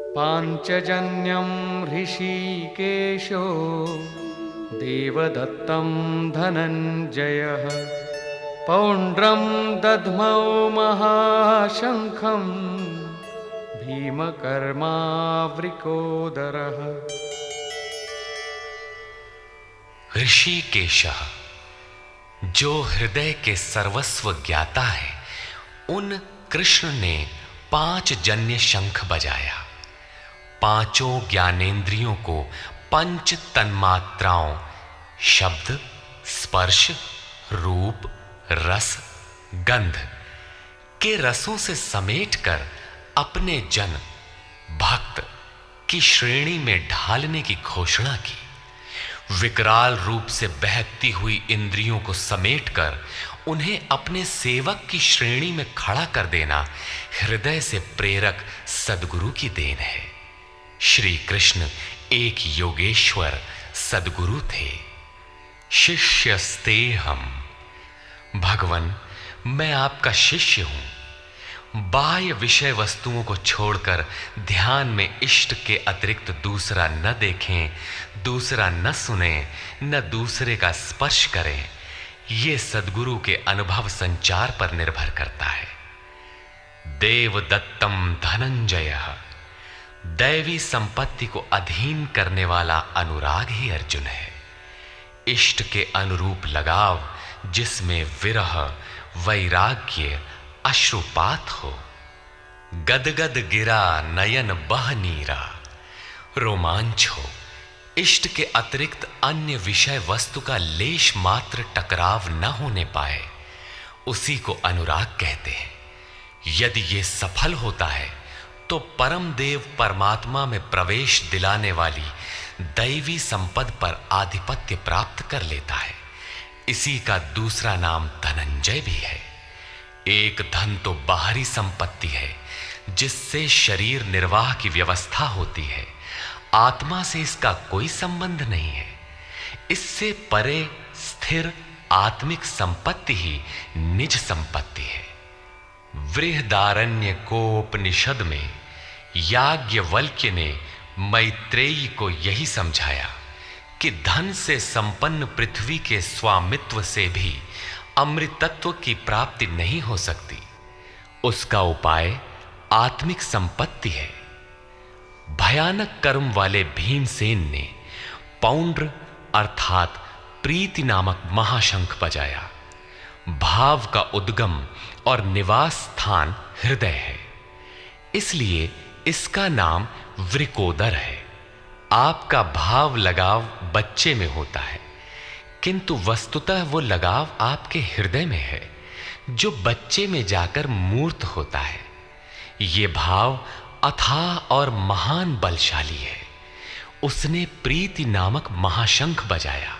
पाञ्चजन्यं ऋषिकेशो देवदत्तं धनञ्जयः पौण्ड्रं दध्मौ महाशङ्खं भीमकर्मावृकोदरः। ऋषिकेशः, जो हृदय के सर्वस्व ज्ञाता है, उन कृष्ण ने 5 जन्य शंख बजाया। पांचों ज्ञानेंद्रियों को पंच तन्मात्राओं शब्द, स्पर्श, रूप, रस, गंध के रसों से समेटकर अपने जन भक्त की श्रेणी में ढालने की घोषणा की। विकराल रूप से बहकती हुई इंद्रियों को समेटकर उन्हें अपने सेवक की श्रेणी में खड़ा कर देना हृदय से प्रेरक सद्गुरु की देन है। श्री कृष्ण एक योगेश्वर सद्गुरु थे। शिष्यस्तेहम्, भगवन मैं आपका शिष्य हूं। बाह्य विषय वस्तुओं को छोड़कर ध्यान में इष्ट के अतिरिक्त दूसरा न देखें, दूसरा न सुने, न दूसरे का स्पर्श करें। ये सद्गुरु के अनुभव संचार पर निर्भर करता है। देवदत्तम धनंजयः, दैवी संपत्ति को अधीन करने वाला अनुराग ही अर्जुन है। इष्ट के अनुरूप लगाव जिसमें विरह, वैराग्य, अश्रुपात हो। गदगद गिरा नयन बह नीरा, रोमांच हो। इष्ट के अतिरिक्त अन्य विषय वस्तु का लेश मात्र टकराव न होने पाए, उसी को अनुराग कहते हैं। यदि ये सफल होता है तो परम देव परमात्मा में प्रवेश दिलाने वाली दैवी संपद पर आधिपत्य प्राप्त कर लेता है। इसी का दूसरा नाम धनंजय भी है। एक धन तो बाहरी संपत्ति है जिससे शरीर निर्वाह की व्यवस्था होती है। आत्मा से इसका कोई संबंध नहीं है। इससे परे स्थिर आत्मिक संपत्ति ही निज संपत्ति है। बृहदारण्य कोपनिषद में याज्ञवल्क्य ने मैत्रेयी को यही समझाया कि धन से संपन्न पृथ्वी के स्वामित्व से भी अमृतत्व की प्राप्ति नहीं हो सकती। उसका उपाय आत्मिक संपत्ति है। भयानक कर्म वाले भीमसेन ने पौंड्र अर्थात प्रीति नामक महाशंख बजाया। भाव का उद्गम और निवास स्थान हृदय है, इसलिए इसका नाम वृकोदर है। आपका भाव लगाव बच्चे में होता है, किंतु वस्तुतः वो लगाव आपके हृदय में है, जो बच्चे में जाकर मूर्त होता है। ये भाव अथाह और महान बलशाली है। उसने प्रीति नामक महाशंख बजाया।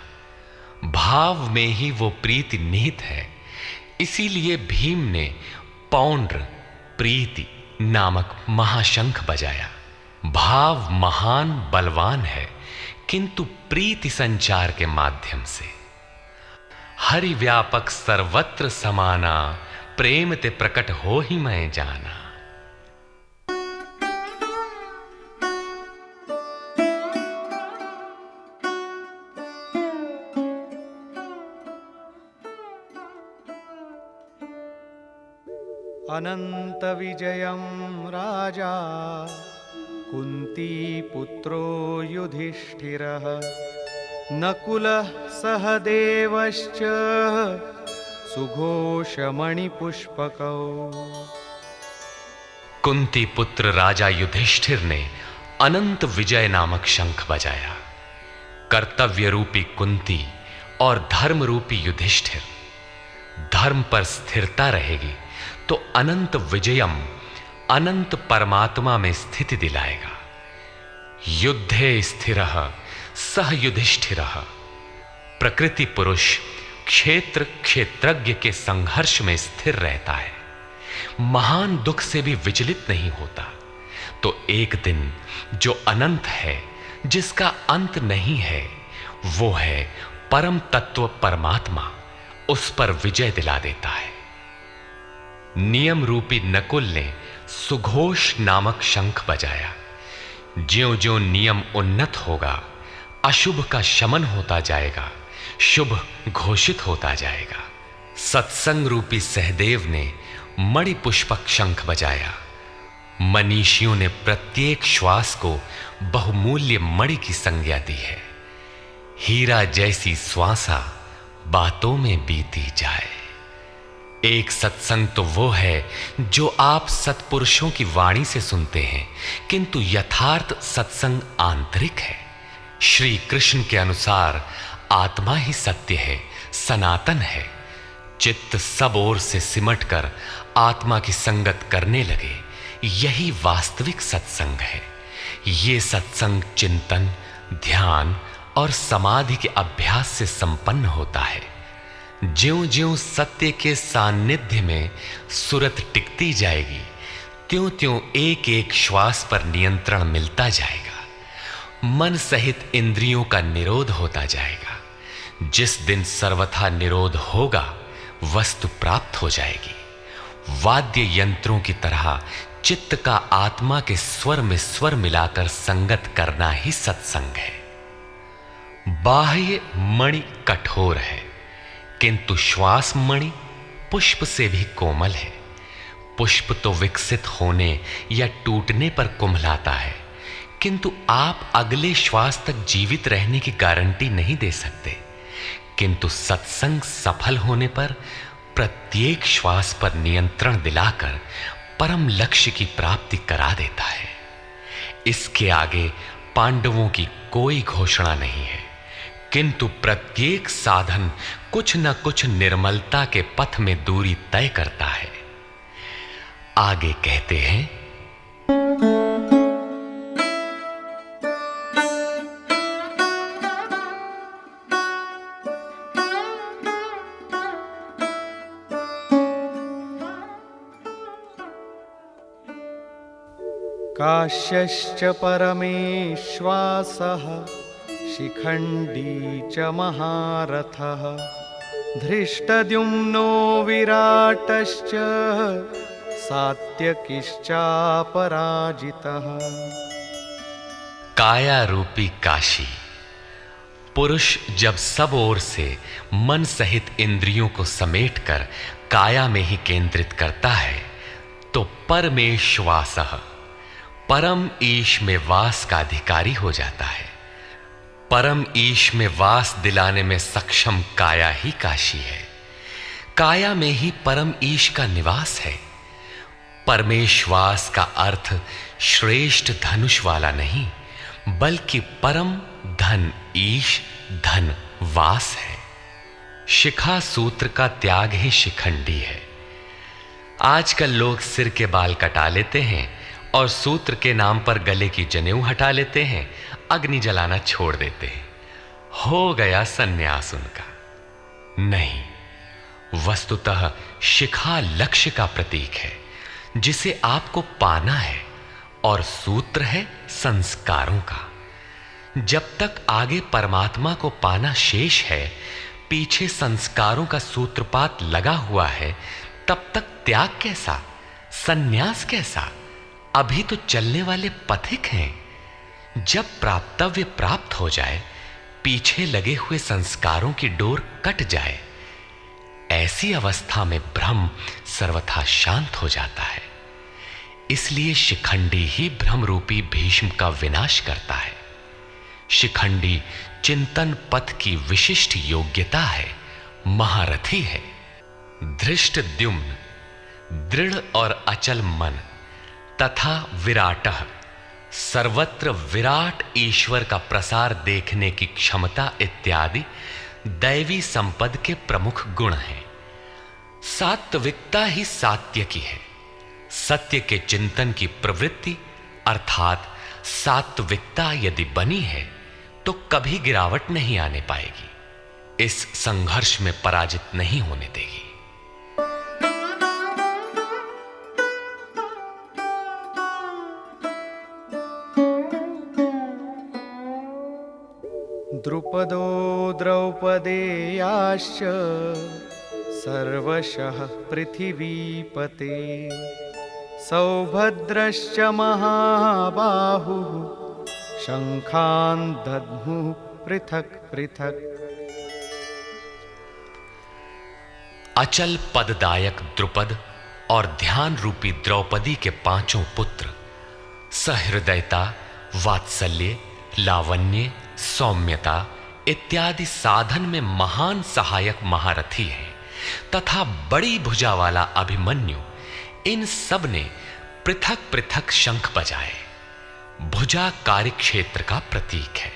भाव में ही वो प्रीति निहित है, इसीलिए भीम ने पौंड्र प्रीति नामक महाशंख बजाया। भाव महान बलवान है, किंतु प्रीति संचार के माध्यम से। हरि व्यापक सर्वत्र समाना, प्रेम ते प्रकट हो ही मैं जाना। अनंत विजयं राजा कुंतीपुत्रो युधिष्ठिरः नकुलः सहदेवश्च सुघोषमणिपुष्पकौ। कुंती पुत्र राजा युधिष्ठिर ने अनंत विजय नामक शंख बजाया। कर्तव्य रूपी कुंती और धर्म रूपी युधिष्ठिर। धर्म पर स्थिरता रहेगी तो अनंत विजयम अनंत परमात्मा में स्थिति दिलाएगा। युद्धे स्थिरः सह युधिष्ठिरः। प्रकृति पुरुष क्षेत्र क्षेत्रज्ञ के संघर्ष में स्थिर रहता है, महान दुख से भी विचलित नहीं होता। तो एक दिन जो अनंत है, जिसका अंत नहीं है, वो है परम तत्व परमात्मा, उस पर विजय दिला देता है। नियम रूपी नकुल ने सुघोष नामक शंख बजाया। ज्यों-ज्यों नियम उन्नत होगा, अशुभ का शमन होता जाएगा, शुभ घोषित होता जाएगा। सत्संग रूपी सहदेव ने मणि पुष्पक शंख बजाया। मनीषियों ने प्रत्येक श्वास को बहुमूल्य मणि की संज्ञा दी है। हीरा जैसी श्वासा बातों में बीती जाए। एक सत्संग तो वो है जो आप सत्पुरुषों की वाणी से सुनते हैं, किंतु यथार्थ सत्संग आंतरिक है। श्री कृष्ण के अनुसार आत्मा ही सत्य है, सनातन है। चित्त सब ओर से सिमटकर आत्मा की संगत करने लगे, यही वास्तविक सत्संग है। ये सत्संग चिंतन, ध्यान और समाधि के अभ्यास से संपन्न होता है। ज्यों-ज्यों सत्य के सान्निध्य में सुरत टिकती जाएगी, त्यों-त्यों एक-एक श्वास पर नियंत्रण मिलता जाएगा। मन सहित इंद्रियों का निरोध होता जाएगा। जिस दिन सर्वथा निरोध होगा, वस्तु प्राप्त हो जाएगी। वाद्य यंत्रों की तरह चित्त का आत्मा के स्वर में स्वर मिलाकर संगत करना ही सत्संग है। बाह्य मणि कठोर है, किंतु श्वास मणि पुष्प से भी कोमल है। पुष्प तो विकसित होने या टूटने पर कुम्हलाता है, किंतु आप अगले श्वास तक जीवित रहने की गारंटी नहीं दे सकते। किंतु सत्संग सफल होने पर प्रत्येक श्वास पर नियंत्रण दिलाकर परम लक्ष्य की प्राप्ति करा देता है। इसके आगे पांडवों की कोई घोषणा नहीं है, किंतु प्रत्येक साधन कुछ न कुछ निर्मलता के पथ में दूरी तय करता है। आगे कहते हैं, काश्यश्च परमेश्वासः शिखण्डी च महारथः धृष्टद्युम्नो विराटश्च सात्यकिश्चापराजितः। काया रूपी काशी। पुरुष जब सब ओर से मन सहित इंद्रियों को समेटकर काया में ही केंद्रित करता है, तो परमेश्वासः परम ईश में वास का अधिकारी हो जाता है। परम ईश में वास दिलाने में सक्षम काया ही काशी है। काया में ही परम ईश का निवास है। परमेश्वास का अर्थ श्रेष्ठ धनुष वाला नहीं, बल्कि परम धन ईश धन वास है। शिखा सूत्र का त्याग ही शिखंडी है। आजकल लोग सिर के बाल कटा लेते हैं और सूत्र के नाम पर गले की जनेऊ हटा लेते हैं, अग्नि जलाना छोड़ देते हैं। हो गया सन्यास उनका। नहीं, वस्तुतः शिखा लक्ष्य का प्रतीक है जिसे आपको पाना है, और सूत्र है संस्कारों का। जब तक आगे परमात्मा को पाना शेष है, पीछे संस्कारों का सूत्रपात लगा हुआ है, तब तक त्याग कैसा, सन्यास कैसा? अभी तो चलने वाले पथिक हैं। जब प्राप्तव्य प्राप्त हो जाए, पीछे लगे हुए संस्कारों की डोर कट जाए, ऐसी अवस्था में ब्रह्म सर्वथा शांत हो जाता है। इसलिए शिखंडी ही ब्रह्म रूपी भीष्म का विनाश करता है। शिखंडी चिंतन पथ की विशिष्ट योग्यता है, महारथी है। धृष्टद्युम्न दृढ़ और अचल मन तथा विराटः सर्वत्र विराट ईश्वर का प्रसार देखने की क्षमता इत्यादि दैवी संपद के प्रमुख गुण हैं। सात्विकता ही सात्यकी है। सत्य के चिंतन की प्रवृत्ति अर्थात सात्विकता यदि बनी है तो कभी गिरावट नहीं आने पाएगी, इस संघर्ष में पराजित नहीं होने देगी। द्रुपदो द्रौपदेयाश्च सर्वशः पृथिवीपते सौभद्रश्च महाबाहुः शंखान् दद्मुः पृथक् पृथक्। अचल पददायक द्रुपद और ध्यान रूपी द्रौपदी के पांचों पुत्र सहृदयता, वात्सल्य, लावण्य, सौम्यता इत्यादि साधन में महान सहायक महारथी हैं तथा बड़ी भुजा वाला अभिमन्यु, इन सब ने पृथक पृथक शंख बजाए। भुजा कार्यक्षेत्र का प्रतीक है।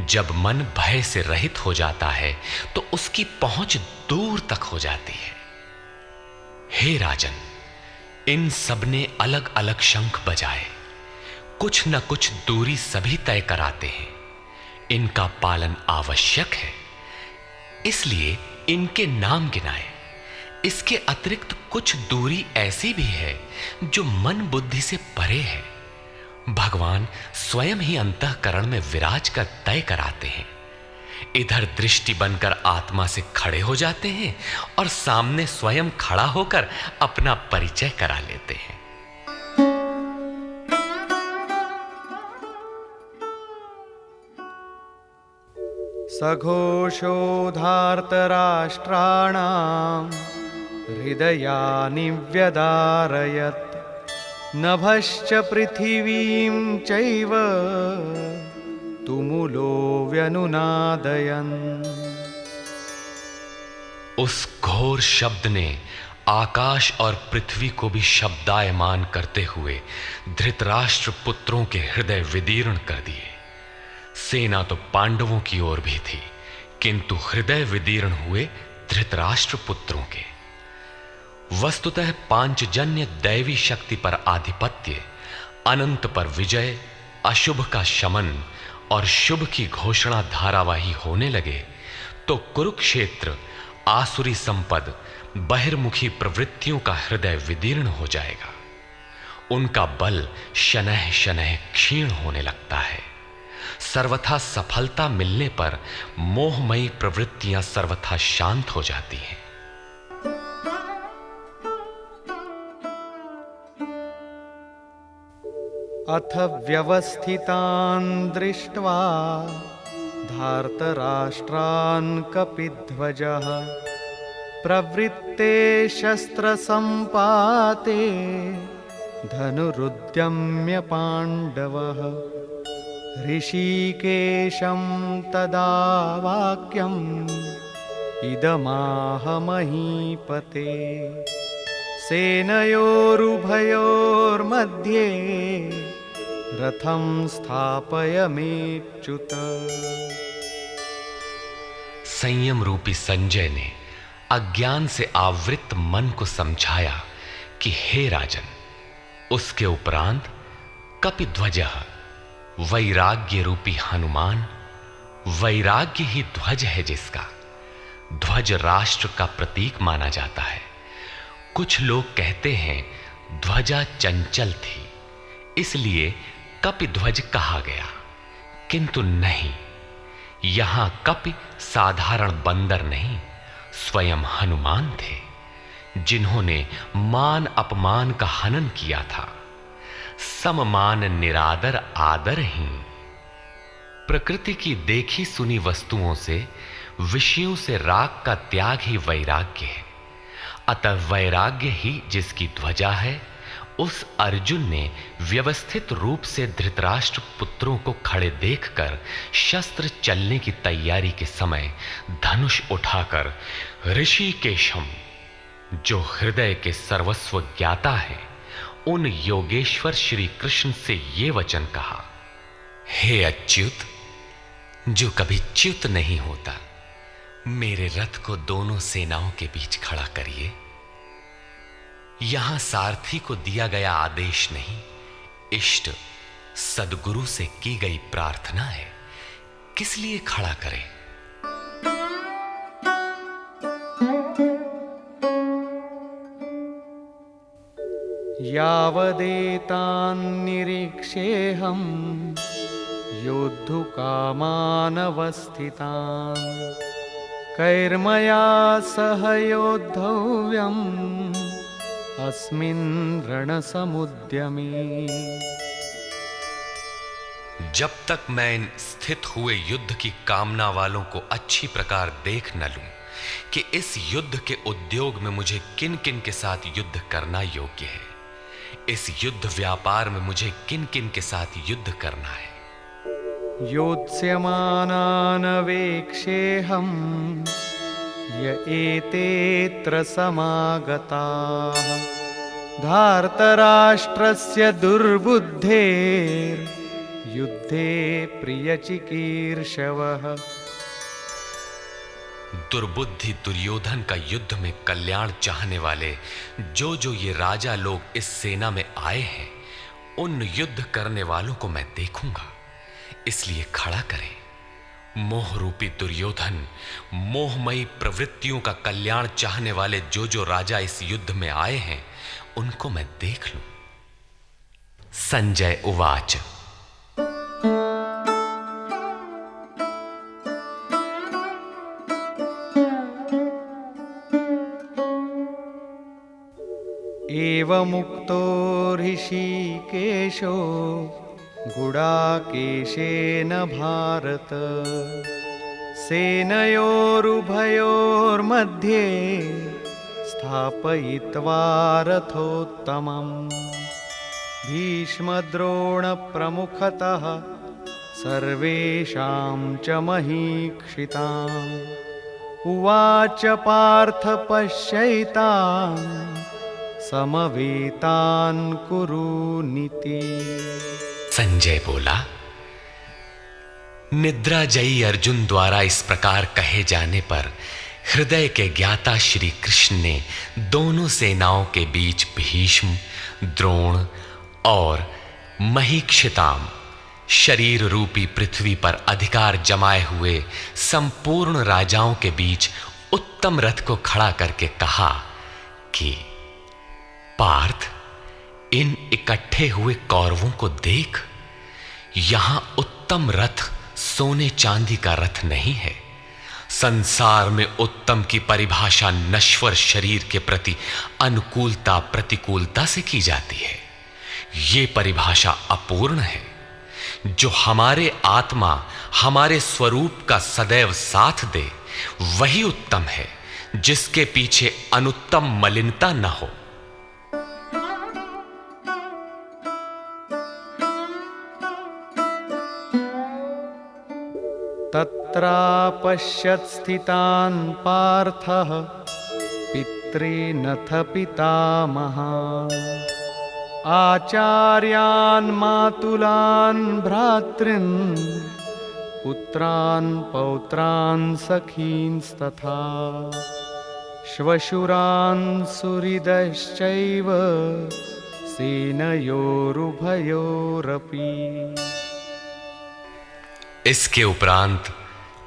जब मन भय से रहित हो जाता है तो उसकी पहुंच दूर तक हो जाती है। हे राजन, इन सब ने अलग अलग शंख बजाए। कुछ न कुछ दूरी सभी तय कराते हैं। इनका पालन आवश्यक है, इसलिए इनके नाम गिनाए। इसके अतिरिक्त कुछ दूरी ऐसी भी है जो मन बुद्धि से परे है। भगवान स्वयं ही अंतःकरण में विराज कर तय कराते हैं। इधर दृष्टि बनकर आत्मा से खड़े हो जाते हैं और सामने स्वयं खड़ा होकर अपना परिचय करा लेते हैं। सघोषोधार्तराष्ट्राणां हृदयानि व्यदारयत्। नभश्च पृथिवीं चैव तुमुलो व्यनुनादयन्। उस घोर शब्द ने आकाश और पृथ्वी को भी शब्दायमान करते हुए धृतराष्ट्र पुत्रों के हृदय विदीर्ण कर दिए। सेना तो पांडवों की ओर भी थी, किंतु हृदय विदीर्ण हुए धृतराष्ट्र पुत्रों के। वस्तुतः पांचजन्य दैवी शक्ति पर आधिपत्य, अनंत पर विजय, अशुभ का शमन और शुभ की घोषणा धारावाही होने लगे तो कुरुक्षेत्र आसुरी संपद बहिर्मुखी प्रवृत्तियों का हृदय विदीर्ण हो जाएगा। उनका बल शनैः शनैः क्षीण होने लगता है। सर्वथा सफलता मिलने पर मोहमयी प्रवृत्तियां सर्वथा शांत हो जाती हैं। अथ व्यवस्थितान् दृष्ट्वा धार्तराष्ट्रान् कपिध्वजः प्रवृत्ते शस्त्रसम्पाते धनुरुद्यम्य पाण्डवः। ऋषिकेशं तदा वाक्यम् इदमाह महीपते। सेनयोरुभयोर्मध्ये रथं स्थापयमेच्युत। संयम रूपी संजय ने अज्ञान से आवृत मन को समझाया कि हे राजन, उसके उपरांत कपिध्वजः वैराग्य रूपी हनुमान, वैराग्य ही ध्वज है जिसका। ध्वज राष्ट्र का प्रतीक माना जाता है। कुछ लोग कहते हैं ध्वजा चंचल थी, इसलिए कपिध्वज कहा गया, किंतु नहीं। यहां कपि साधारण बंदर नहीं, स्वयं हनुमान थे, जिन्होंने मान अपमान का हनन किया था। सममान निरादर आदरहीन। प्रकृति की देखी सुनी वस्तुओं से, विषयों से राग का त्याग ही वैराग्य है। अतः वैराग्य ही जिसकी ध्वजा है, उस अर्जुन ने व्यवस्थित रूप से धृतराष्ट्र पुत्रों को खड़े देखकर शस्त्र चलने की तैयारी के समय धनुष उठाकर ऋषिकेशम, जो हृदय के सर्वस्व ज्ञाता है, उन योगेश्वर श्री कृष्ण से ये वचन कहा, हे अच्युत, जो कभी च्युत नहीं होता, मेरे रथ को दोनों सेनाओं के बीच खड़ा करिए। यहां सारथी को दिया गया आदेश नहीं, इष्ट सदगुरु से की गई प्रार्थना है। किस लिए खड़ा करें? यावदेतान्निरीक्षेऽहं योद्धुकामानवस्थितान् कैर्मया सह योद्धव्यम् अस्मिन् रणसमुद्यमे। जब तक मैं इन स्थित हुए युद्ध की कामना वालों को अच्छी प्रकार देख न लूं कि इस युद्ध के उद्योग में मुझे किन किन के साथ युद्ध करना योग्य है, इस युद्ध व्यापार में मुझे किन किन के साथ युद्ध करना है। योत्स्यमानान् वेक्षेऽहं य एतेऽत्र समागताः धार्तराष्ट्रस्य दुर्बुद्धेर्युद्धे प्रियचिकीर्षवः। दुर्बुद्धि दुर्योधन का युद्ध में कल्याण चाहने वाले जो जो ये राजा लोग इस सेना में आए हैं, उन युद्ध करने वालों को मैं देखूंगा, इसलिए खड़ा करें। मोह रूपी दुर्योधन, मोहमयी प्रवृत्तियों का कल्याण चाहने वाले जो जो राजा इस युद्ध में आए हैं, उनको मैं देख लूं। संजय उवाच। एवमुक्तो ऋषिकेशो गुडाकेशेन भारत सेनयोरुभयोर्मध्ये स्थापयित्वा रथोत्तमम् भीष्मद्रोणप्रमुखतः सर्वेषां च महीक्षिताम् उवाच पार्थ पश्यैतान् समवेतान् कुरुनीति। संजय बोला, निद्राजयी अर्जुन द्वारा इस प्रकार कहे जाने पर हृदय के ज्ञाता श्री कृष्ण ने दोनों सेनाओं के बीच भीष्म, द्रोण और महीक्षिताम शरीर रूपी पृथ्वी पर अधिकार जमाए हुए संपूर्ण राजाओं के बीच उत्तम रथ को खड़ा करके कहा कि पार्थ, इन इकट्ठे हुए कौरवों को देख, यहां उत्तम रथ सोने चांदी का रथ नहीं है। संसार में उत्तम की परिभाषा नश्वर शरीर के प्रति अनुकूलता प्रतिकूलता से की जाती है। ये परिभाषा अपूर्ण है। जो हमारे आत्मा, हमारे स्वरूप का सदैव साथ दे, वही उत्तम है, जिसके पीछे अनुत्तम मलिनता न हो। तत्रापश्यत् स्थितान् पार्थः पितॄनथ पितामहान् आचार्यान् मातुलान् भ्रातॄन् पुत्रान् पौत्रान् सखींस्तथा श्वशुरान् सुहृदश्चैव सेनयोरुभयोरपि। इसके उपरांत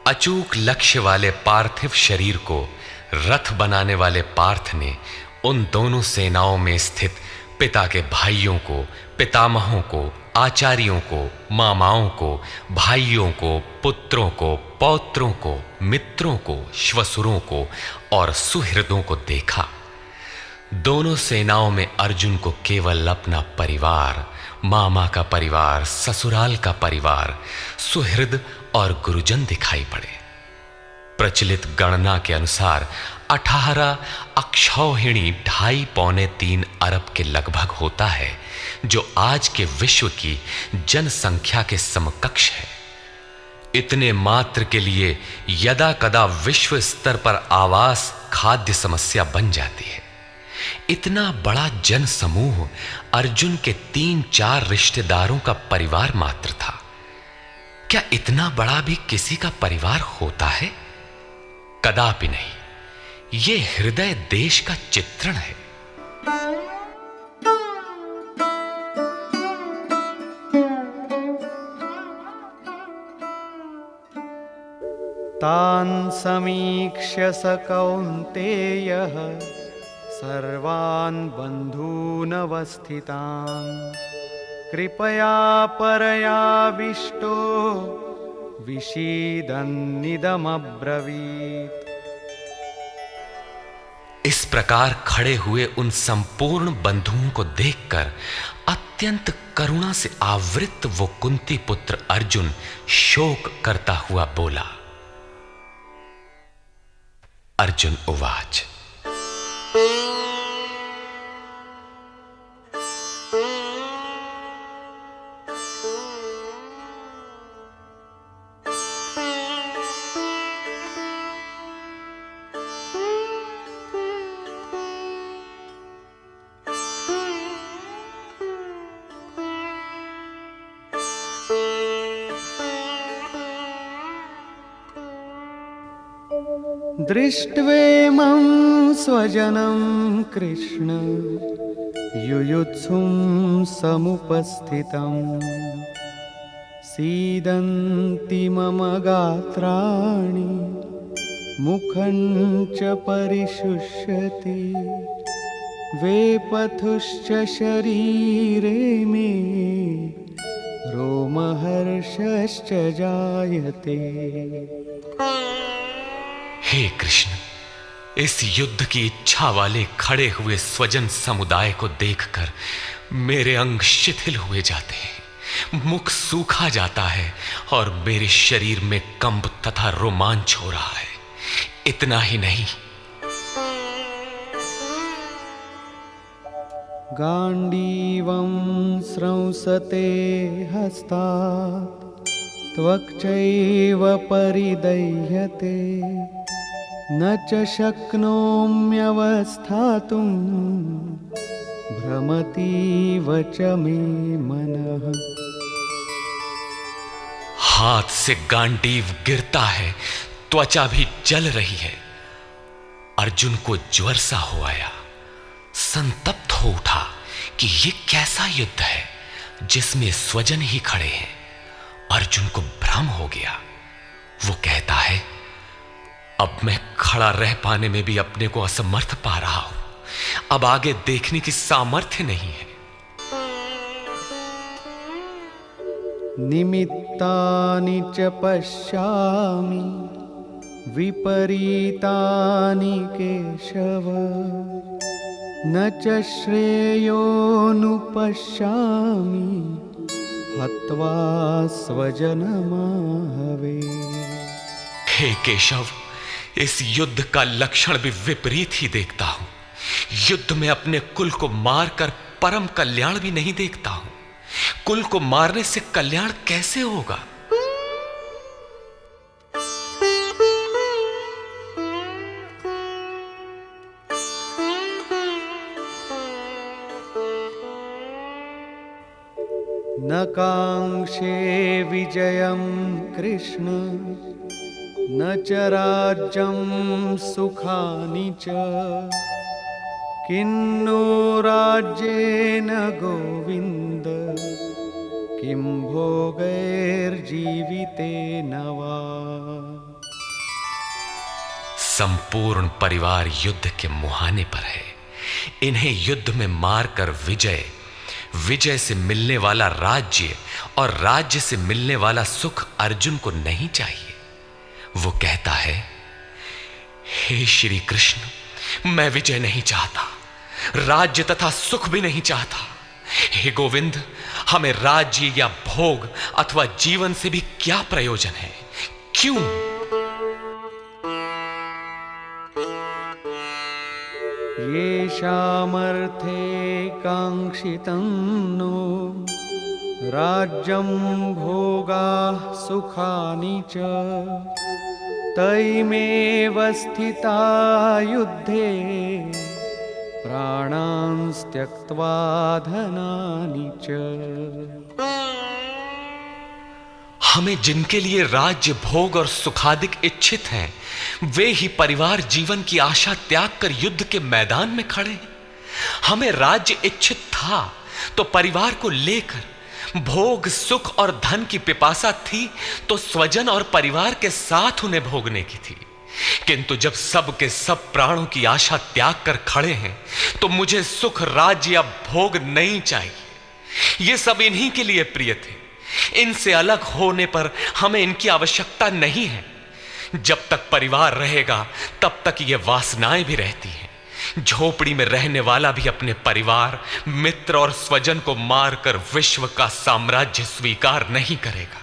अचूक लक्ष्य वाले पार्थिव शरीर को रथ बनाने वाले पार्थ ने उन दोनों सेनाओं में स्थित पिता के भाइयों को, पितामहों को, आचार्यों को, मामाओं को, भाइयों को, पुत्रों को, पौत्रों को, मित्रों को, श्वसुरों को और सुहृदों को देखा। दोनों सेनाओं में अर्जुन को केवल अपना परिवार, मामा का परिवार, ससुराल का परिवार, सुहृद और गुरुजन दिखाई पड़े। प्रचलित गणना के अनुसार 18 अक्षौहिणी 2.5-3 अरब के लगभग होता है, जो आज के विश्व की जनसंख्या के समकक्ष है। इतने मात्र के लिए यदा कदा विश्व स्तर पर आवास, खाद्य समस्या बन जाती है। इतना बड़ा जन समूह अर्जुन के 3-4 रिश्तेदारों का परिवार मात्र था। क्या इतना बड़ा भी किसी का परिवार होता है? कदापि नहीं। यह हृदय देश का चित्रण है। तान् समीक्ष्य स कौन्तेयः सर्वान् बन्धूनवस्थितान् कृपया परयाविष्टो विषीदन्निदमब्रवीत्। इस प्रकार खड़े हुए उन संपूर्ण बंधुओं को देखकर अत्यंत करुणा से आवृत वो कुंती पुत्र अर्जुन शोक करता हुआ बोला। अर्जुन उवाच। दृष्ट्वेमं स्वजनं कृष्ण युयुत्सुं समुपस्थितं सीदन्ति मम गात्राणि मुखं च परिशुष्यति वेपथुश्च शरीरे मे रोमहर्षश्च जायते। हे कृष्ण, इस युद्ध की इच्छा वाले खड़े हुए स्वजन समुदाय को देखकर मेरे अंग शिथिल हुए जाते हैं, मुख सूखा जाता है और मेरे शरीर में कंप तथा रोमांच हो रहा है। इतना ही नहीं, गांडीवं स्रंसते हस्तात् त्वक्चैव परिदह्यते न च शक्नोम्यवस्थातुं भ्रमतीव च मे मनः। हाथ से गांडीव गिरता है, त्वचा भी जल रही है। अर्जुन को ज्वर सा हो आया, संतप्त हो उठा कि ये कैसा युद्ध है जिसमें स्वजन ही खड़े हैं। अर्जुन को भ्रम हो गया। वो कहता है, अब मैं खड़ा रह पाने में भी अपने को असमर्थ पा रहा हूं, अब आगे देखने की सामर्थ्य नहीं है। निमित्तानि च पश्यामि विपरीतानि केशव न च श्रेयोनुपश्यामि हत्वा स्वजनमाहवे। हे केशव, इस युद्ध का लक्षण भी विपरीत ही देखता हूं। युद्ध में अपने कुल को मारकर परम कल्याण भी नहीं देखता हूं। कुल को मारने से कल्याण कैसे होगा? न कांक्षे विजयं कृष्ण न च राज्यं सुखानि च किन्नो राज्येन गोविन्द किं भोगैर्जीवितेन वा। संपूर्ण परिवार युद्ध के मुहाने पर है। इन्हें युद्ध में मारकर विजय से मिलने वाला राज्य और राज्य से मिलने वाला सुख अर्जुन को नहीं चाहिए। वो कहता है, हे श्री कृष्ण, मैं विजय नहीं चाहता, राज्य तथा सुख भी नहीं चाहता। हे गोविंद, हमें राज्य या भोग अथवा जीवन से भी क्या प्रयोजन है? क्यों? येषामर्थे कांक्षितं नो राज्यं भोगाः सुखानि च तैमेव स्थिता युद्धे प्राणान् त्यक्त्वा धनानि च। हमें जिनके लिए राज्य भोग और सुखादिक इच्छित हैं, वे ही परिवार जीवन की आशा त्याग कर युद्ध के मैदान में खड़े हैं। हमें राज्य इच्छित था तो परिवार को लेकर, भोग सुख और धन की पिपासा थी तो स्वजन और परिवार के साथ उन्हें भोगने की थी। किंतु जब सब के सब प्राणों की आशा त्याग कर खड़े हैं तो मुझे सुख राज्य या भोग नहीं चाहिए। ये सब इन्हीं के लिए प्रिय थे। इनसे अलग होने पर हमें इनकी आवश्यकता नहीं है। जब तक परिवार रहेगा तब तक ये वासनाएं भी रहती हैं, झोपड़ी में रहने वाला भी अपने परिवार, मित्र और स्वजन को मारकर विश्व का साम्राज्य स्वीकार नहीं करेगा।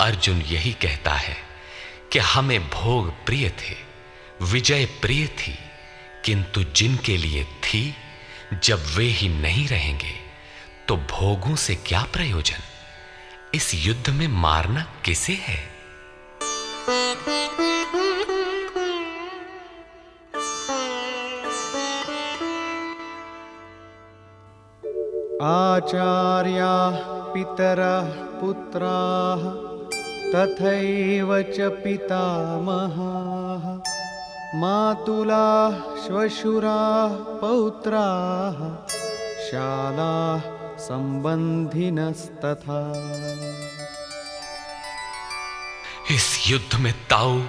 अर्जुन यही कहता है कि हमें भोग प्रिय थे, विजय प्रिय थी, किंतु जिनके लिए थी, जब वे ही नहीं रहेंगे तो भोगों से क्या प्रयोजन? इस युद्ध में मारना किसे है? आचार्याः पितरः पुत्राः तथैव च पितामहाः मातुलाः श्वशुराः पौत्राः शालाः संबंधिनस्तथा। इस युद्ध में ताऊ,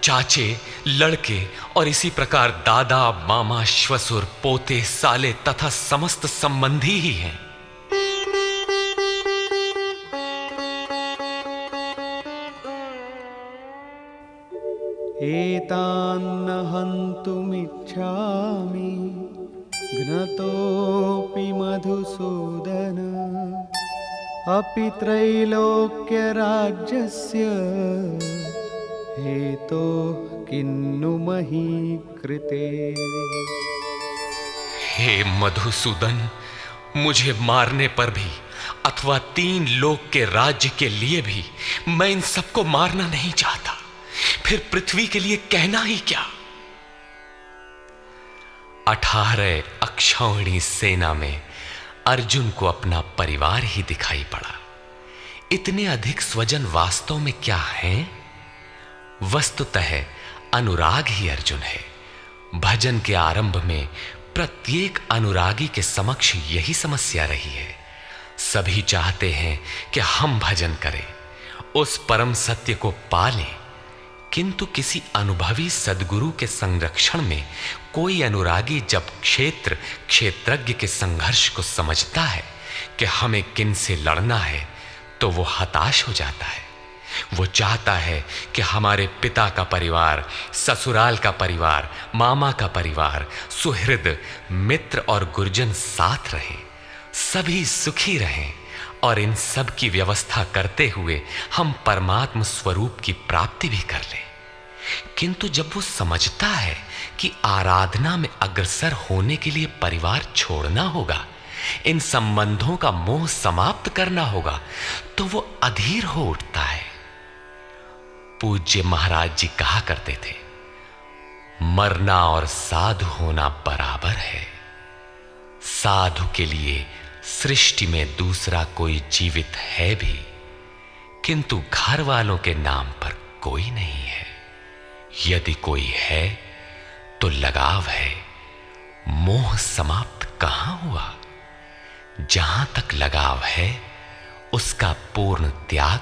चाचे, लड़के और इसी प्रकार दादा, मामा, श्वसुर, पोते, साले तथा समस्त संबंधी ही हैं। एतान्न हन्तुमिच्छामि घ्नतोऽपि मधुसूदन अपि त्रैलोक्यराज्यस्य हेतोः किन्नु मही कृते। हे मधुसूदन, मुझे मारने पर भी अथवा 3 लोक के राज्य के लिए भी मैं इन सबको मारना नहीं चाहता। फिर पृथ्वी के लिए कहना ही क्या? 18 अक्षौहिणी सेना में अर्जुन को अपना परिवार ही दिखाई पड़ा। इतने अधिक स्वजन वास्तव में क्या हैं? वस्तुतः अनुराग ही अर्जुन है। भजन के आरंभ में प्रत्येक अनुरागी के समक्ष यही समस्या रही है। सभी चाहते हैं कि हम भजन करें, उस परम सत्य को पालें, किंतु किसी अनुभवी सद्गुरु के संरक्षण में कोई अनुरागी जब क्षेत्रज्ञ के संघर्ष को समझता है कि हमें किन से लड़ना है, तो वो हताश हो जाता है। वो चाहता है कि हमारे पिता का परिवार, ससुराल का परिवार, मामा का परिवार, सुहृद, मित्र और गुरजन साथ रहें, सभी सुखी रहें और इन सब की व्यवस्था करते हुए हम परमात्म स्वरूप की प्राप्ति भी कर लें। किंतु जब वो समझता है कि आराधना में अग्रसर होने के लिए परिवार छोड़ना होगा, इन संबंधों का मोह समाप्त करना होगा, तो वो अधीर हो उठता है। पूज्य महाराज जी कहा करते थे, मरना और साधु होना बराबर है। साधु के लिए सृष्टि में दूसरा कोई जीवित है भी, किंतु घर वालों के नाम पर कोई नहीं है। यदि कोई है तो लगाव है। मोह समाप्त कहां हुआ? जहां तक लगाव है, उसका पूर्ण त्याग,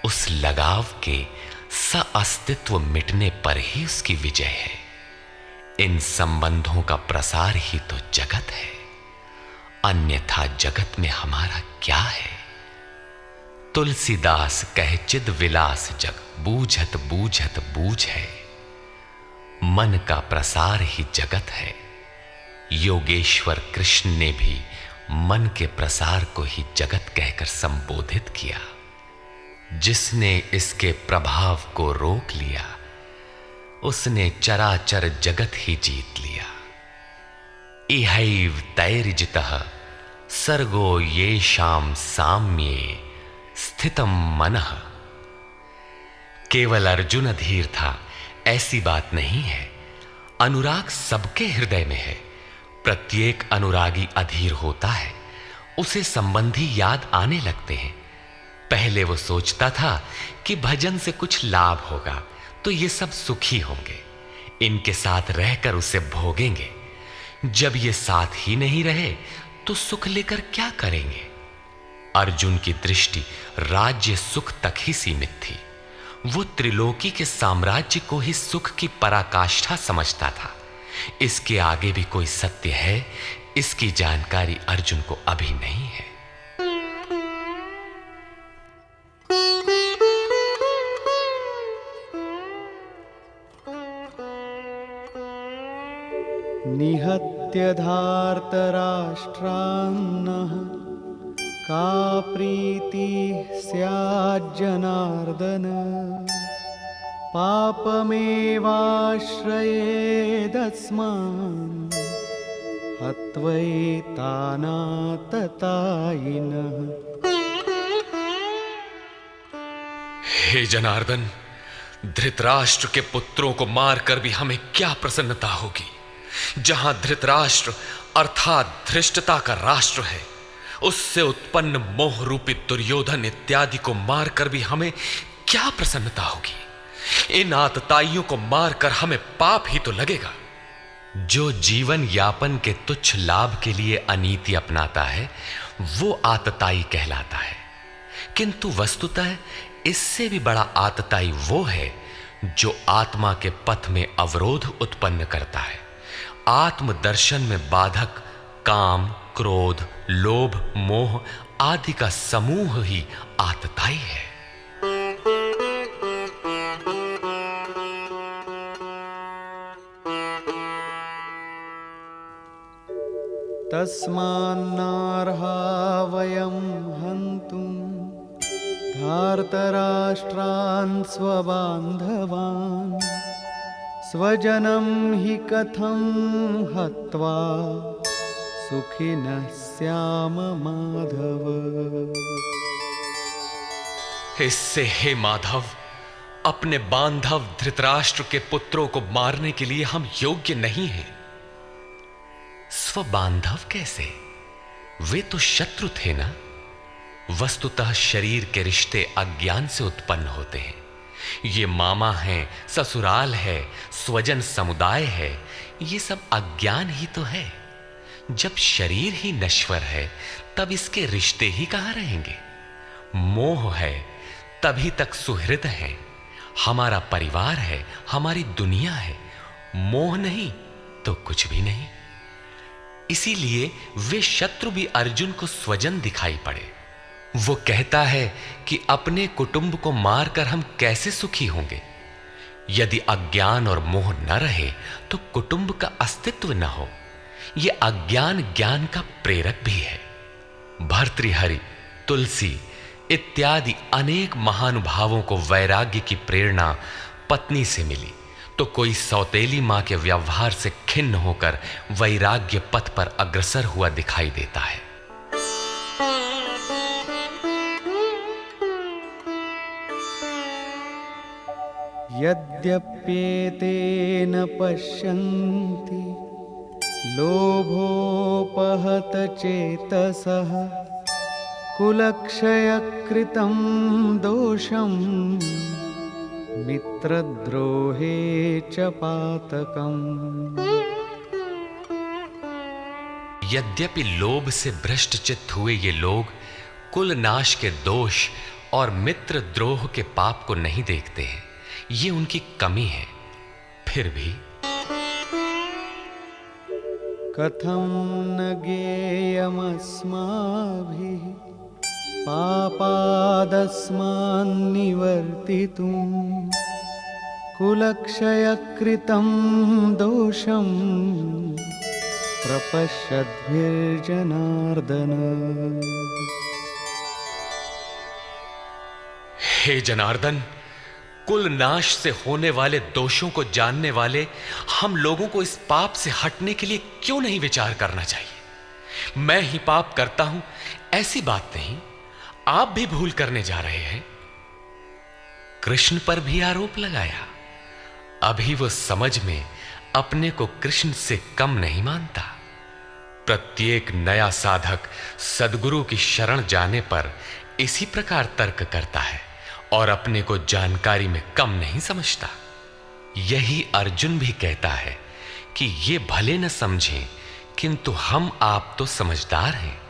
उस लगाव के अस्तित्व मिटने पर ही उसकी विजय है। इन संबंधों का प्रसार ही तो जगत है, अन्यथा जगत में हमारा क्या है? तुलसीदास कह चिद विलास जग, बूझत बूझत बूझ है। मन का प्रसार ही जगत है। योगेश्वर कृष्ण ने भी मन के प्रसार को ही जगत कहकर संबोधित किया। जिसने इसके प्रभाव को रोक लिया, उसने चराचर जगत ही जीत लिया। इहैव तैर्जितः सर्गो येषां साम्ये स्थितम मनः। केवल अर्जुन अधीर था, ऐसी बात नहीं है। अनुराग सबके हृदय में है। प्रत्येक अनुरागी अधीर होता है, उसे संबंधी याद आने लगते हैं। पहले वो सोचता था कि भजन से कुछ लाभ होगा तो ये सब सुखी होंगे, इनके साथ रहकर उसे भोगेंगे। जब ये साथ ही नहीं रहे तो सुख लेकर क्या करेंगे? अर्जुन की दृष्टि राज्य सुख तक ही सीमित थी। वो त्रिलोकी के साम्राज्य को ही सुख की पराकाष्ठा समझता था। इसके आगे भी कोई सत्य है, इसकी जानकारी अर्जुन को अभी नहीं है। निहत्य धार्तराष्ट्रान्नः का प्रीतिः स्याज्जनार्दन पापमेवाश्रयेदस्मान् हत्वैतानाततायिनः। हे जनार्दन, धृतराष्ट्र के पुत्रों को मारकर भी हमें क्या प्रसन्नता होगी। जहां धृतराष्ट्र अर्थात धृष्टता का राष्ट्र है, उससे उत्पन्न मोह रूपी दुर्योधन इत्यादि को मारकर भी हमें क्या प्रसन्नता होगी। इन आतताइयों को मारकर हमें पाप ही तो लगेगा। जो जीवन यापन के तुच्छ लाभ के लिए अनीति अपनाता है वो आतताई कहलाता है, किंतु वस्तुतः इससे भी बड़ा आतताई वो है जो आत्मा के पथ में अवरोध उत्पन्न करता है। आत्मदर्शन में बाधक काम, क्रोध, लोभ, मोह आदि का समूह ही आतताई है। तस्मान्नार्हा वयं हन्तुं धार्तराष्ट्रान् स्वबान्धवान् स्वजनं हि कथं हत्वा सुखिनः स्याम माधव। इससे हे माधव, अपने बांधव धृतराष्ट्र के पुत्रों को मारने के लिए हम योग्य नहीं हैं। स्वबांधव कैसे? वे तो शत्रु थे ना। वस्तुतः शरीर के रिश्ते अज्ञान से उत्पन्न होते हैं। ये मामा है, ससुराल है, स्वजन समुदाय है, ये सब अज्ञान ही तो है। जब शरीर ही नश्वर है तब इसके रिश्ते ही कहां रहेंगे। मोह है तभी तक सुहृद है, हमारा परिवार है, हमारी दुनिया है। मोह नहीं तो कुछ भी नहीं। इसीलिए वे शत्रु भी अर्जुन को स्वजन दिखाई पड़े। वो कहता है कि अपने कुटुंब को मारकर हम कैसे सुखी होंगे। यदि अज्ञान और मोह न रहे तो कुटुंब का अस्तित्व न हो। यह अज्ञान ज्ञान का प्रेरक भी है। भर्तृहरि, तुलसी इत्यादि अनेक महानुभावों को वैराग्य की प्रेरणा पत्नी से मिली, तो कोई सौतेली मां के व्यवहार से खिन्न होकर वैराग्य पथ पर अग्रसर हुआ दिखाई देता है। यद्यप्येतेन पश्यन्ति लोभोपहत चेतसः कुलक्षयकृतं दोषं मित्रद्रोहे च पातकम्। यद्यपि लोभ से भ्रष्ट चित्त हुए ये लोग कुल नाश के दोष और मित्र द्रोह के पाप को नहीं देखते हैं, ये उनकी कमी है। फिर भी कथं न ज्ञेयमस्माभिः पापादस्मान्निवर्तितुं कुलक्षयकृतं दोषं प्रपश्यद्भिर्जनार्दन। हे जनार्दन, कुल नाश से होने वाले दोषों को जानने वाले हम लोगों को इस पाप से हटने के लिए क्यों नहीं विचार करना चाहिए। मैं ही पाप करता हूं ऐसी बात नहीं, आप भी भूल करने जा रहे हैं। कृष्ण पर भी आरोप लगाया। अभी वो समझ में अपने को कृष्ण से कम नहीं मानता। प्रत्येक नया साधक सद्गुरु की शरण जाने पर इसी प्रकार तर्क करता है और अपने को जानकारी में कम नहीं समझता। यही अर्जुन भी कहता है कि ये भले न समझें, किंतु हम आप तो समझदार हैं।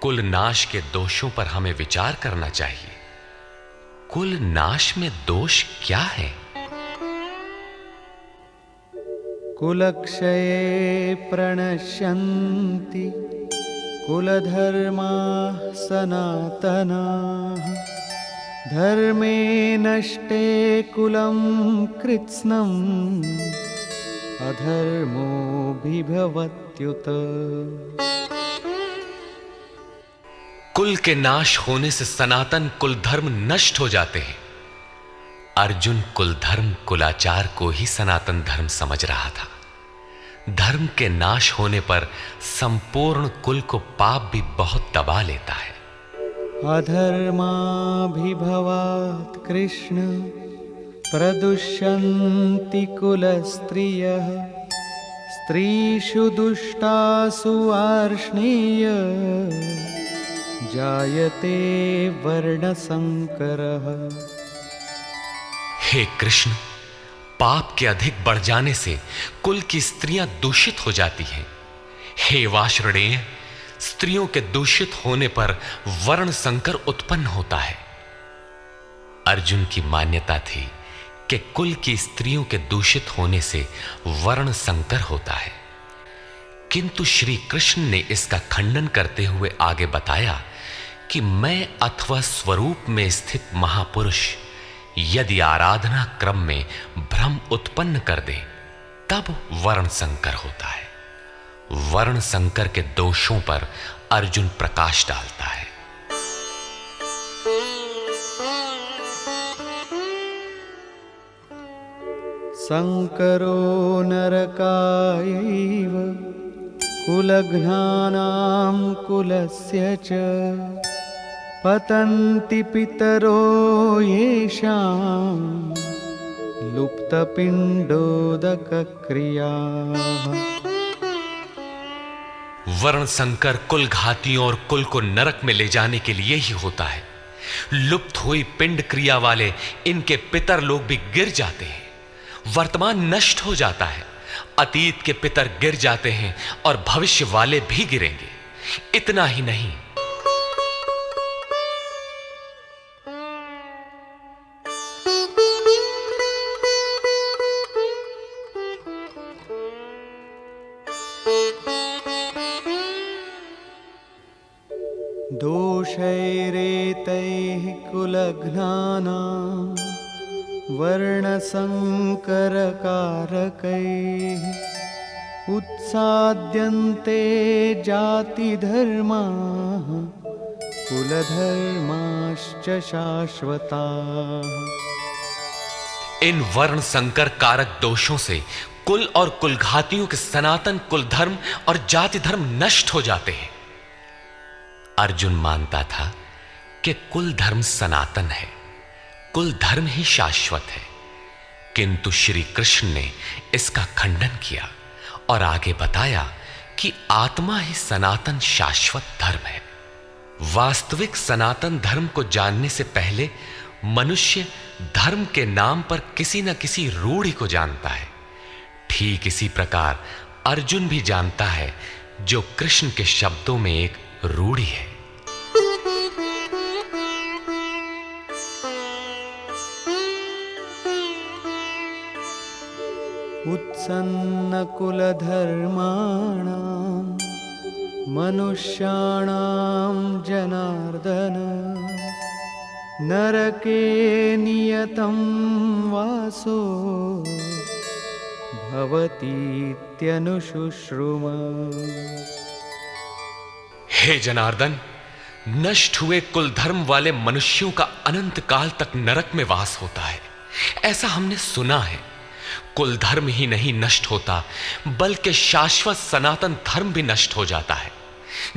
कुल नाश के दोषों पर हमें विचार करना चाहिए। कुल नाश में दोष क्या है? कुलक्षये प्रणश्यन्ति कुलधर्माः सनातनाः धर्मे नष्टे कुलं कृत्स्नम् अधर्मोऽभिभवत्युत। कुल के नाश होने से सनातन कुल धर्म नष्ट हो जाते हैं। अर्जुन कुल धर्म कुलाचार को ही सनातन धर्म समझ रहा था। धर्म के नाश होने पर संपूर्ण कुल को पाप भी बहुत दबा लेता है। अधर्माभिभवात् कृष्ण प्रदुष्यन्ति कुलस्त्रियः। स्त्रीषु दुष्टासु वार्ष्णेय जायते वर्णसंकरः। हे कृष्ण, पाप के अधिक बढ़ जाने से कुल की स्त्रियां दूषित हो जाती हैं। हे वार्ष्णेय, स्त्रियों के दूषित होने पर वर्ण संकर उत्पन्न होता है। अर्जुन की मान्यता थी कि कुल की स्त्रियों के दूषित होने से वर्ण संकर होता है, किंतु श्री कृष्ण ने इसका खंडन करते हुए आगे बताया कि मैं अथवा स्वरूप में स्थित महापुरुष यदि आराधना क्रम में भ्रम उत्पन्न कर दे तब वर्ण संकर होता है। वर्ण संकर के दोषों पर अर्जुन प्रकाश डालता है। संकरो नरकायैव कुलघ्नानां कुलस्य च। पतन्ति पितरो येषां लुप्तपिण्डोदकक्रियाः। वर्ण संकर कुल घातियों और कुल को नरक में ले जाने के लिए ही होता है। लुप्त हुई पिंड क्रिया वाले इनके पितर लोग भी गिर जाते हैं। वर्तमान नष्ट हो जाता है, अतीत के पितर गिर जाते हैं और भविष्य वाले भी गिरेंगे। इतना ही नहीं, दोषैरेतैः कुलघ्नानां वर्णसंकरकारकैः उत्साद्यन्ते जातिधर्माः कुलधर्माश्च शाश्वताः। इन वर्ण संकर कारक दोषों से कुल और कुलघातियों के सनातन कुल धर्म और जाति धर्म नष्ट हो जाते हैं। अर्जुन मानता था कि कुल धर्म सनातन है, कुल धर्म ही शाश्वत है, किंतु श्री कृष्ण ने इसका खंडन किया और आगे बताया कि आत्मा ही सनातन शाश्वत धर्म है। वास्तविक सनातन धर्म को जानने से पहले मनुष्य धर्म के नाम पर किसी न किसी रूढ़ि को जानता है। ठीक इसी प्रकार अर्जुन भी जानता है जो कृष्ण के शब्दों में एक रूढ़ि है। उत्सन्नकुलधर्माणां मनुष्याणां जनार्दन नरके नियतं वासो भवतीत्यनुशुश्रुम। हे जनार्दन, नष्ट हुए कुल धर्म वाले मनुष्यों का अनंत काल तक नरक में वास होता है, ऐसा हमने सुना है। कुल धर्म ही नहीं नष्ट होता, बल्कि शाश्वत सनातन धर्म भी नष्ट हो जाता है।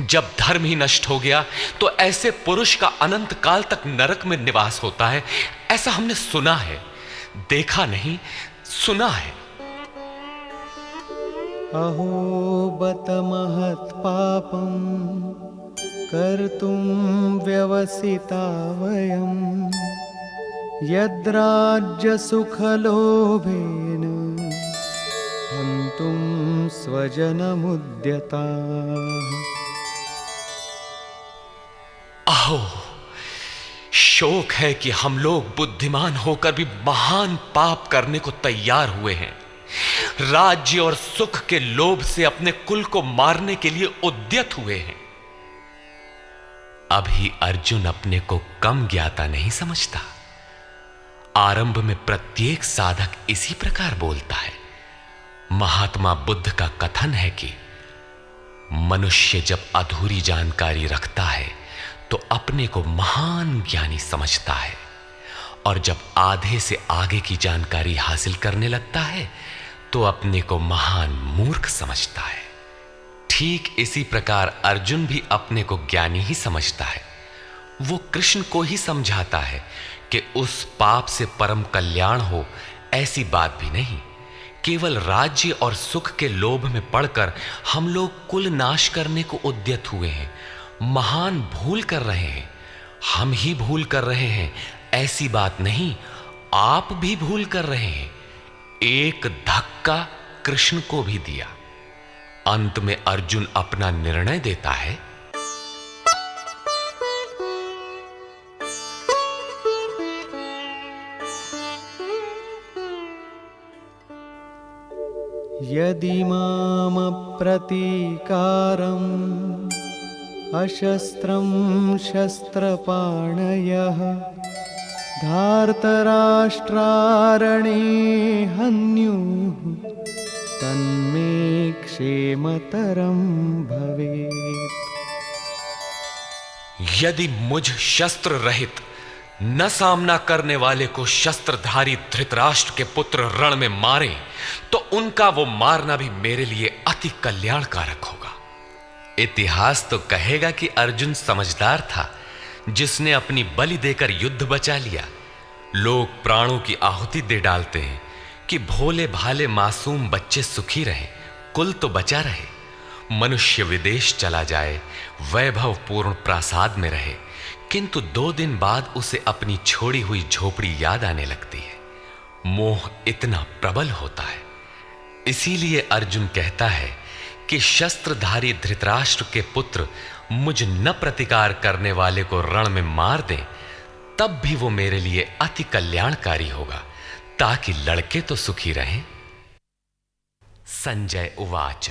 जब धर्म ही नष्ट हो गया तो ऐसे पुरुष का अनंत काल तक नरक में निवास होता है, ऐसा हमने सुना है, देखा नहीं, सुना है। अहो बत महत् पापं कर्तुं व्यवसिता वयं यद्राज्य सुखलोभेन हन्तुं स्वजनमुद्यताः। अहो, शोक है कि हम लोग बुद्धिमान होकर भी महान पाप करने को तैयार हुए हैं। राज्य और सुख के लोभ से अपने कुल को मारने के लिए उद्यत हुए हैं। अभी अर्जुन अपने को कम ज्ञाता नहीं समझता। आरंभ में प्रत्येक साधक इसी प्रकार बोलता है, महात्मा बुद्ध का कथन है कि मनुष्य जब अधूरी जानकारी रखता है तो अपने को महान ज्ञानी समझता है, और जब आधे से आगे की जानकारी हासिल करने लगता है तो अपने को महान मूर्ख समझता है। ठीक इसी प्रकार अर्जुन भी अपने को ज्ञानी ही समझता है। वो कृष्ण को ही समझाता है कि उस पाप से परम कल्याण हो ऐसी बात भी नहीं। केवल राज्य और सुख के लोभ में पड़कर हम लोग कुल नाश करने को उद्यत हुए हैं, महान भूल कर रहे हैं। हम ही भूल कर रहे हैं ऐसी बात नहीं, आप भी भूल कर रहे हैं। एक धक्का कृष्ण को भी दिया। अंत में अर्जुन अपना निर्णय देता है। यदि माम प्रतीकारम् अशस्त्रं शस्त्रपाणयः धार्तराष्ट्रारणे हन्युः तन्मे क्षेमतरं भवेत्। यदि मुझ शस्त्र रहित न सामना करने वाले को शस्त्रधारी धृतराष्ट्र के पुत्र रण में मारे तो उनका वो मारना भी मेरे लिए अति कल्याणकारक होगा। इतिहास तो कहेगा कि अर्जुन समझदार था, जिसने अपनी बलि देकर युद्ध बचा लिया। लोग प्राणों की आहुति दे डालते हैं कि भोले भाले मासूम बच्चे सुखी रहें, कुल तो बचा रहे। मनुष्य विदेश चला जाए, वैभवपूर्ण प्रासाद में रहे, किंतु 2 दिन बाद उसे अपनी छोड़ी हुई झोपड़ी याद आने लगती है। मोह इतना प्रबल होता है। इसीलिए अर्जुन कहता है कि शस्त्रधारी धृतराष्ट्र के पुत्र मुझ न प्रतिकार करने वाले को रण में मार दें, तब भी वो मेरे लिए अति कल्याणकारी होगा, ताकि लड़के तो सुखी रहें। संजय उवाच।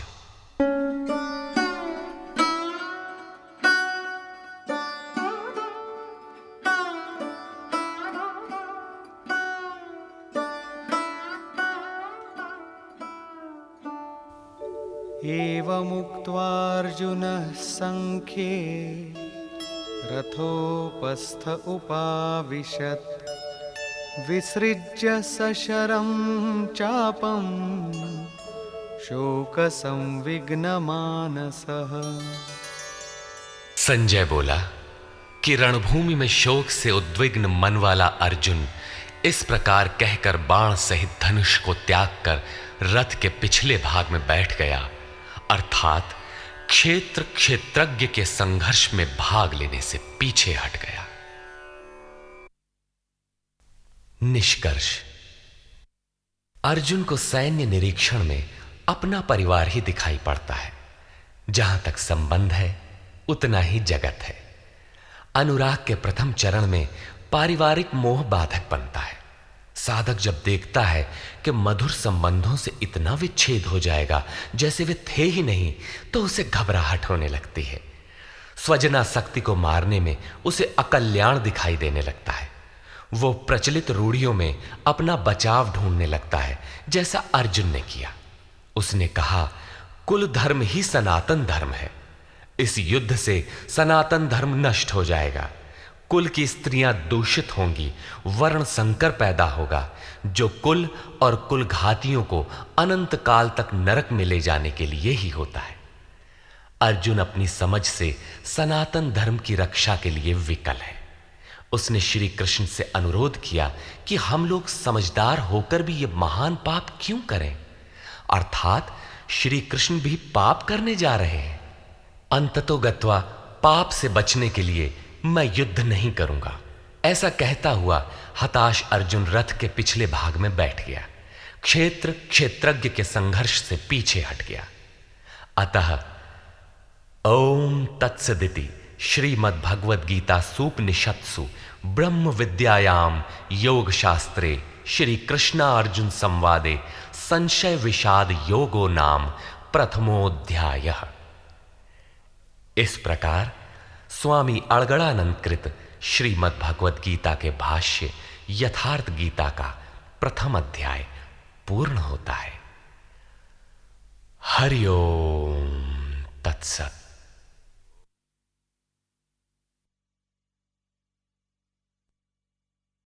एवमुक्त्वा अर्जुनः संख्ये रथोपस्थ उपाविशत् विसृज्य सशरं चापं शोकसंविघ्नमानसः। संजय बोला कि रणभूमि में शोक से उद्विग्न मन वाला अर्जुन इस प्रकार कहकर बाण सहित धनुष को त्याग कर रथ के पिछले भाग में बैठ गया, अर्थात क्षेत्र क्षेत्रज्ञ के संघर्ष में भाग लेने से पीछे हट गया। निष्कर्ष। अर्जुन को सैन्य निरीक्षण में अपना परिवार ही दिखाई पड़ता है। जहां तक संबंध है उतना ही जगत है। अनुराग के प्रथम चरण में पारिवारिक मोह बाधक बनता है। साधक जब देखता है कि मधुर संबंधों से इतना विच्छेद हो जाएगा जैसे वे थे ही नहीं, तो उसे घबराहट होने लगती है। स्वजना शक्ति को मारने में उसे अकल्याण दिखाई देने लगता है। वो प्रचलित रूढ़ियों में अपना बचाव ढूंढने लगता है, जैसा अर्जुन ने किया। उसने कहा, कुल धर्म ही सनातन धर्म है। इस युद्ध से सनातन धर्म नष्ट हो जाएगा। कुल की स्त्रियां दूषित होंगी, वर्ण संकर पैदा होगा, जो कुल और कुल घातियों को अनंत काल तक नरक में ले जाने के लिए ही होता है। अर्जुन अपनी समझ से सनातन धर्म की रक्षा के लिए विकल है। उसने श्री कृष्ण से अनुरोध किया कि हम लोग समझदार होकर भी ये महान पाप क्यों करें, अर्थात श्री कृष्ण भी पाप करने जा रहे हैं। अंततो गत्वा पाप से बचने के लिए मैं युद्ध नहीं करूंगा, ऐसा कहता हुआ हताश अर्जुन रथ के पिछले भाग में बैठ गया। क्षेत्र क्षेत्रज्ञ के संघर्ष से पीछे हट गया। अतः ओम तत्सदिति श्रीमद्भगवद गीता सूपनिषत्सु ब्रह्म विद्यायाम योग शास्त्रे श्री कृष्णा अर्जुन संवादे संशय विषाद योगो नाम प्रथमोऽध्यायः। इस प्रकार स्वामी अड़गड़ानंद कृत श्रीमद् भगवद गीता के भाष्य यथार्थ गीता का प्रथम अध्याय पूर्ण होता है। हरि ओम तत्सत।